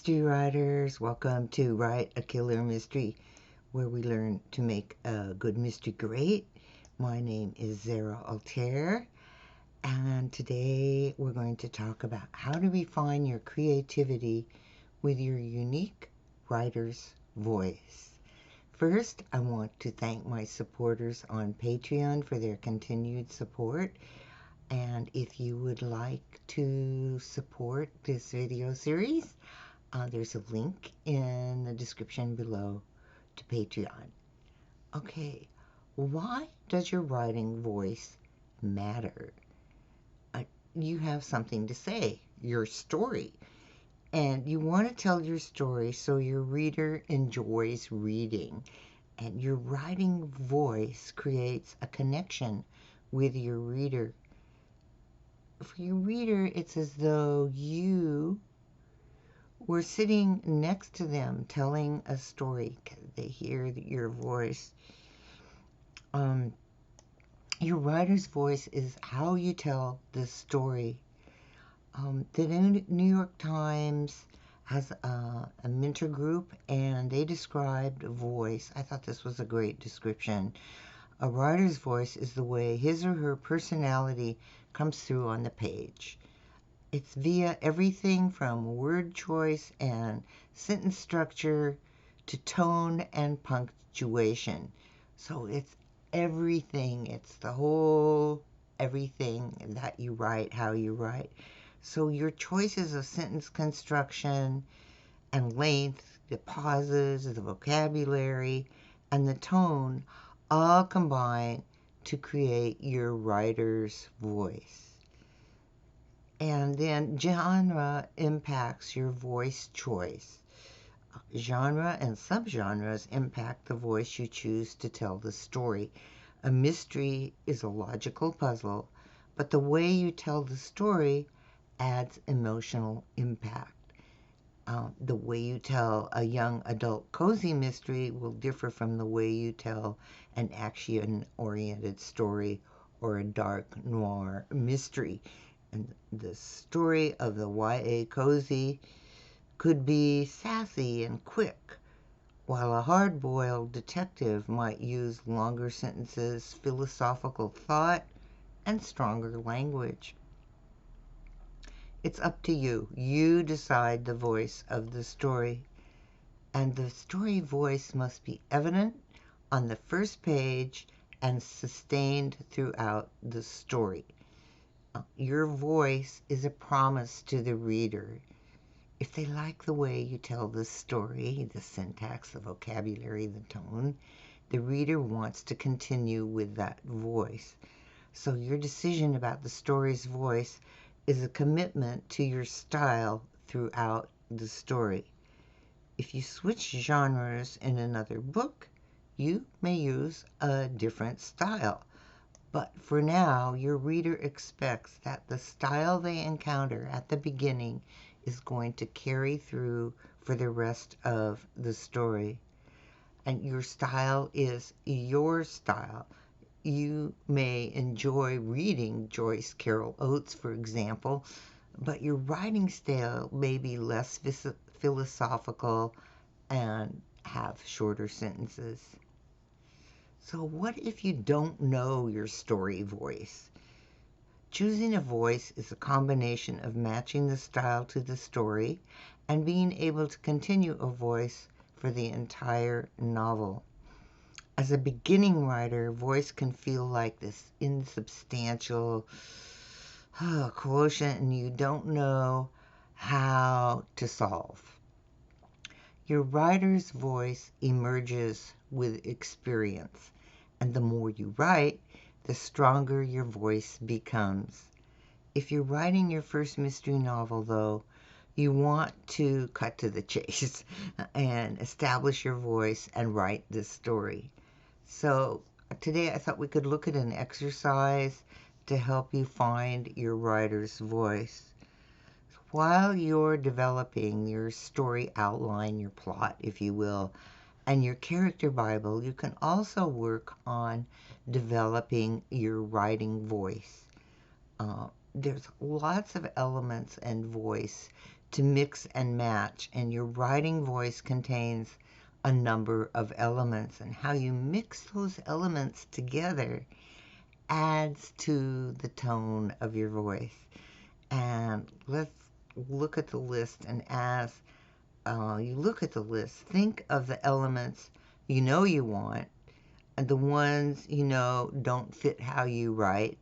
mystery writers. Welcome to Write a Killer Mystery, where we learn to make a good mystery great. My name is Zara Altair, and today we're going to talk about how to refine your creativity with your unique writer's voice. First, I want to thank my supporters on Patreon for their continued support. And if you would like to support this video series, there's a link in the description below to Patreon. Okay, why does your writing voice matter? You have something to say, your story, and you want to tell your story so your reader enjoys reading. And your writing voice creates a connection with your reader. For your reader, it's as though you were sitting next to them telling a story. They hear your voice. Your writer's voice is how you tell the story. The New York Times has a mentor group, and they described voice. I thought this was a great description. A writer's voice is the way his or her personality comes through on the page. It's via everything from word choice and sentence structure to tone and punctuation. So it's everything. It's the whole everything that you write, how you write. So your choices of sentence construction and length, the pauses, the vocabulary, and the tone all combine to create your writer's voice. And then genre impacts your voice choice. Genre and subgenres impact the voice you choose to tell the story. A mystery is a logical puzzle, but the way you tell the story adds emotional impact. The way you tell a young adult cozy mystery will differ from the way you tell an action-oriented story or a dark noir mystery. And the story of the YA cozy could be sassy and quick, while a hard-boiled detective might use longer sentences, philosophical thought, and stronger language. It's up to you. You decide the voice of the story, and the story voice must be evident on the first page and sustained throughout the story. Your voice is a promise to the reader. If they like the way you tell the story, the syntax, the vocabulary, the tone, the reader wants to continue with that voice. So your decision about the story's voice is a commitment to your style throughout the story. If you switch genres in another book, you may use a different style. But for now, your reader expects that the style they encounter at the beginning is going to carry through for the rest of the story. And your style is your style. You may enjoy reading Joyce Carol Oates, for example, but your writing style may be less philosophical and have shorter sentences. So what if you don't know your story voice? Choosing a voice is a combination of matching the style to the story and being able to continue a voice for the entire novel. As a beginning writer, voice can feel like this insubstantial quotient and you don't know how to solve. Your writer's voice emerges with experience, and the more you write, the stronger your voice becomes. If you're writing your first mystery novel, though, you want to cut to the chase and establish your voice and write this story. So today I thought we could look at an exercise to help you find your writer's voice. While you're developing your story outline, your plot, if you will, and your character Bible, you can also work on developing your writing voice. There's lots of elements and voice to mix and match, and your writing voice contains a number of elements, and how you mix those elements together adds to the tone of your voice. And let's look at the list, and as you look at the list, think of the elements you know you want, and the ones you know don't fit how you write,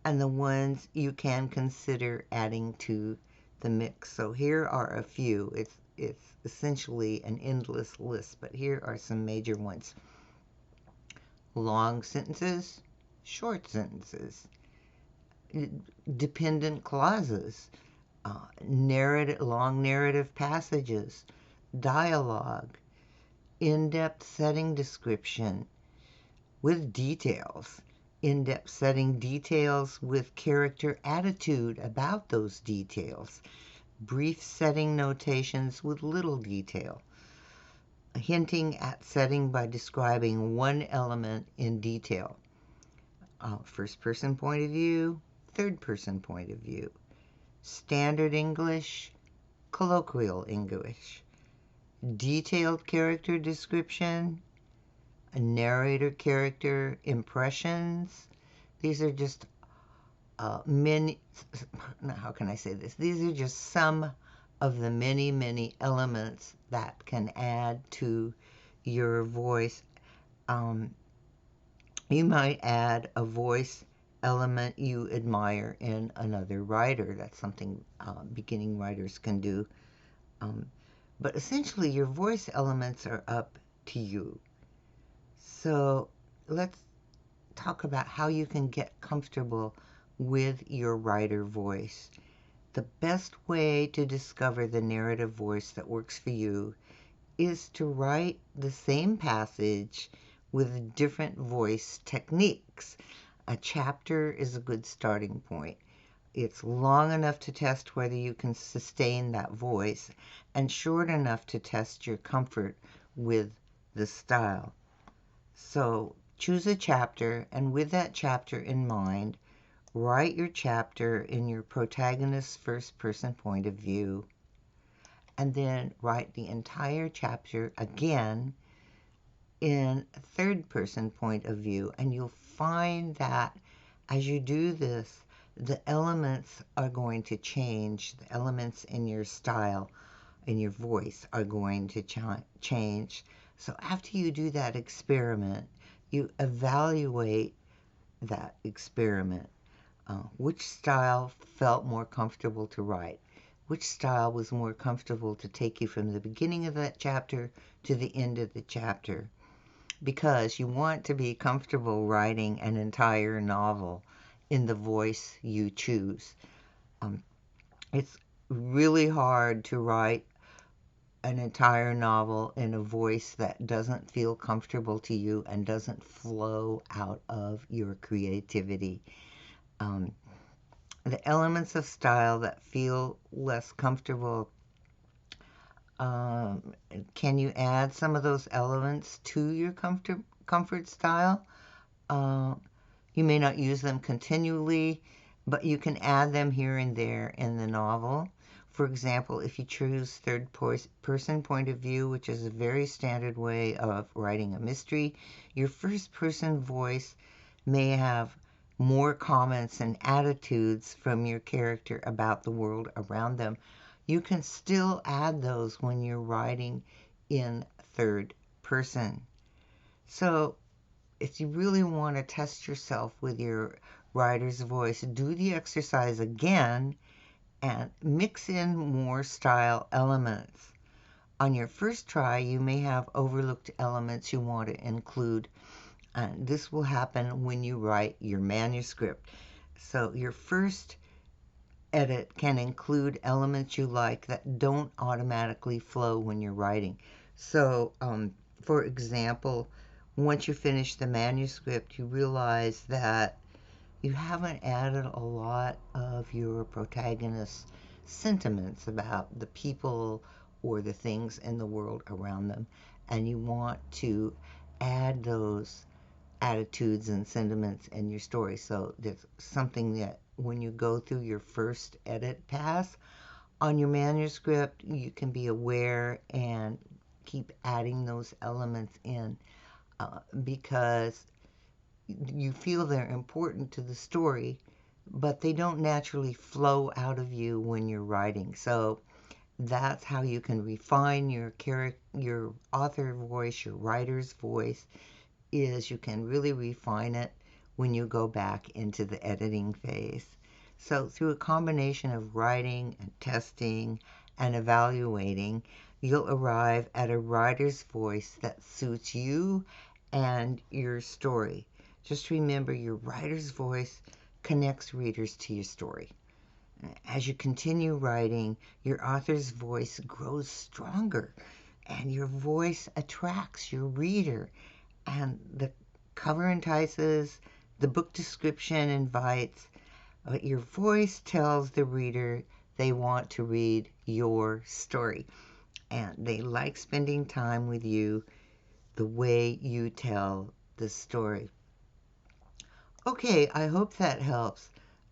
and the ones you can consider adding to the mix. So here are a few. It's essentially an endless list, but here are some major ones. Long sentences, short sentences, dependent clauses, long narrative passages, dialogue, in-depth setting description with details, in-depth setting details with character attitude about those details, brief setting notations with little detail, hinting at setting by describing one element in detail, first-person point of view, third-person point of view, standard English, colloquial English, detailed character description, a narrator character impressions. These are just many, how can I say this? These are just some of the many, many elements that can add to your voice. You might add a voice element you admire in another writer. That's something beginning writers can do. But essentially, your voice elements are up to you. So let's talk about how you can get comfortable with your writer voice. The best way to discover the narrative voice that works for you is to write the same passage with different voice techniques. A chapter is a good starting point. It's long enough to test whether you can sustain that voice, and short enough to test your comfort with the style. So choose a chapter, and with that chapter in mind, write your chapter in your protagonist's first-person point of view, and then write the entire chapter again in third-person point of view. And you'll find that as you do this, the elements are going to change. The elements in your style, in your voice, are going to change. So after you do that experiment, you evaluate that experiment. Which style felt more comfortable to write? Which style was more comfortable to take you from the beginning of that chapter to the end of the chapter? Because you want to be comfortable writing an entire novel in the voice you choose. It's really hard to write an entire novel in a voice that doesn't feel comfortable to you and doesn't flow out of your creativity. The elements of style that feel less comfortable, can you add some of those elements to your comfort style? You may not use them continually, but you can add them here and there in the novel. For example, if you choose third-person point of view, which is a very standard way of writing a mystery, your first-person voice may have more comments and attitudes from your character about the world around them. You can still add those when you're writing in third person. So if you really want to test yourself with your writer's voice, do the exercise again and mix in more style elements. On your first try, you may have overlooked elements you want to include, and this will happen when you write your manuscript. So your first edit can include elements you like that don't automatically flow when you're writing. So, for example, once you finish the manuscript, you realize that you haven't added a lot of your protagonist's sentiments about the people or the things in the world around them, and you want to add those attitudes and sentiments in your story. So there's something that when you go through your first edit pass, On your manuscript, you can be aware and keep adding those elements in because you feel they're important to the story, but they don't naturally flow out of you when you're writing. So that's how you can refine your author voice, your writer's voice, is you can really refine it when you go back into the editing phase. So through a combination of writing and testing and evaluating, you'll arrive at a writer's voice that suits you and your story. Just remember, your writer's voice connects readers to your story. As you continue writing, your author's voice grows stronger and your voice attracts your reader, and the cover entices, the book description invites, but your voice tells the reader they want to read your story and they like spending time with you the way you tell the story. Okay, I hope that helps.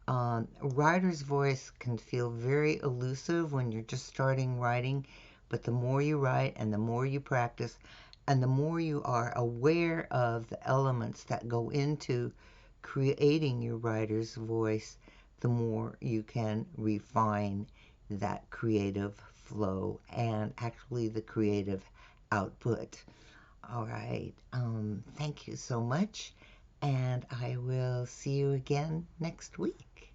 A writer's voice can feel very elusive when you're just starting writing, but the more you write and the more you practice and the more you are aware of the elements that go into creating your writer's voice, the more you can refine that creative flow and actually the creative output. All right. Thank you so much. And I will see you again next week.